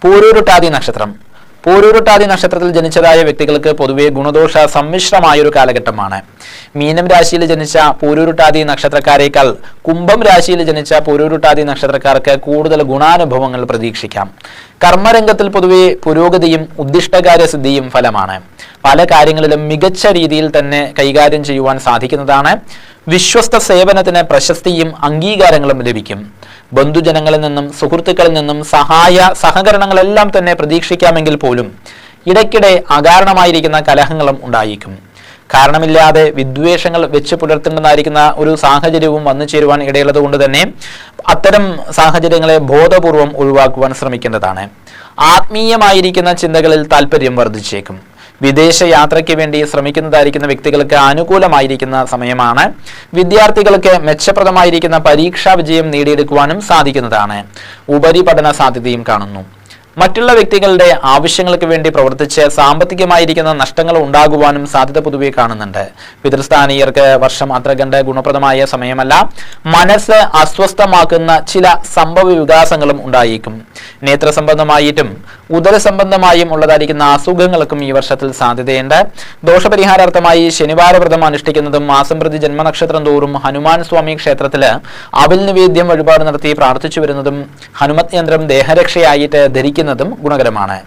പൂരൂരുട്ടാതി നക്ഷത്രം. പൂരൂരുട്ടാതി നക്ഷത്രത്തിൽ ജനിച്ചതായ വ്യക്തികൾക്ക് പൊതുവെ ഗുണദോഷ സമ്മിശ്രമായൊരു കാലഘട്ടമാണ്. മീനം രാശിയിൽ ജനിച്ച പൂരൂരുട്ടാതി നക്ഷത്രക്കാരേക്കാൾ കുംഭം രാശിയിൽ ജനിച്ച പൂരൂരുട്ടാതി നക്ഷത്രക്കാർക്ക് കൂടുതൽ ഗുണാനുഭവങ്ങൾ പ്രതീക്ഷിക്കാം. കർമ്മരംഗത്തിൽ പൊതുവെ പുരോഗതിയും ഉദ്ദിഷ്ടകാര്യസിദ്ധിയും ഫലമാണ്. പല കാര്യങ്ങളിലും മികച്ച രീതിയിൽ തന്നെ കൈകാര്യം ചെയ്യുവാൻ സാധിക്കുന്നതാണ്. വിശ്വസ്ത സേവനത്തിന് പ്രശസ്തിയും അംഗീകാരങ്ങളും ലഭിക്കും. ബന്ധുജനങ്ങളിൽ നിന്നും സുഹൃത്തുക്കളിൽ നിന്നും സഹകരണങ്ങളെല്ലാം തന്നെ പ്രതീക്ഷിക്കാമെങ്കിൽ പോലും ഇടയ്ക്കിടെ അകാരണമായിരിക്കുന്ന കലഹങ്ങളും ഉണ്ടായിരിക്കും. കാരണമില്ലാതെ വിദ്വേഷങ്ങൾ വെച്ച് പുലർത്തേണ്ടതായിരിക്കുന്ന ഒരു സാഹചര്യവും വന്നു ചേരുവാൻ ഇടയുള്ളത് കൊണ്ട് തന്നെ അത്തരം സാഹചര്യങ്ങളെ ബോധപൂർവം ഒഴിവാക്കുവാൻ ശ്രമിക്കേണ്ടതാണ്. ആത്മീയമായിരിക്കുന്ന ചിന്തകളിൽ താല്പര്യം വർദ്ധിച്ചേക്കും. വിദേശ യാത്രയ്ക്ക് വേണ്ടി ശ്രമിക്കുന്നതായിരിക്കുന്ന വ്യക്തികൾക്ക് അനുകൂലമായിരിക്കുന്ന സമയമാണ്. വിദ്യാർത്ഥികൾക്ക് മെച്ചപ്രദമായിരിക്കുന്ന പരീക്ഷാ വിജയം നേടിയെടുക്കുവാനും സാധിക്കുന്നതാണ്. ഉപരിപഠന സാധ്യതയും കാണുന്നു. മറ്റുള്ള വ്യക്തികളുടെ ആവശ്യങ്ങൾക്ക് വേണ്ടി പ്രവർത്തിച്ച് സാമ്പത്തികമായിരിക്കുന്ന നഷ്ടങ്ങൾ ഉണ്ടാകുവാനും സാധ്യത പൊതുവെ കാണുന്നുണ്ട്. പിതൃസ്ഥാനീയർക്ക് വർഷം അത്ര കണ്ട് ഗുണപ്രദമായ സമയമല്ല. മനസ്സ് അസ്വസ്ഥമാക്കുന്ന ചില സംഭവ വികാസങ്ങളും ഉണ്ടായേക്കും. നേത്ര സംബന്ധമായിട്ടും ഉദര സംബന്ധമായും ഉള്ളതായിരിക്കുന്ന അസുഖങ്ങൾക്കും ഈ വർഷത്തിൽ സാധ്യതയുണ്ട്. ദോഷപരിഹാരാർത്ഥമായി ശനിവാര വ്രതം അനുഷ്ഠിക്കുന്നതും മാസം പ്രതി ജന്മനക്ഷത്രം തോറും ഹനുമാൻ സ്വാമി ക്ഷേത്രത്തില് അവിൽ നിവേദ്യം വഴിപാട് നടത്തി പ്രാർത്ഥിച്ചു വരുന്നതും ഹനുമത് യന്ത്രം ദേഹരക്ഷയായിട്ട് ധരിക്കുന്നതും ഗുണകരമാണ്.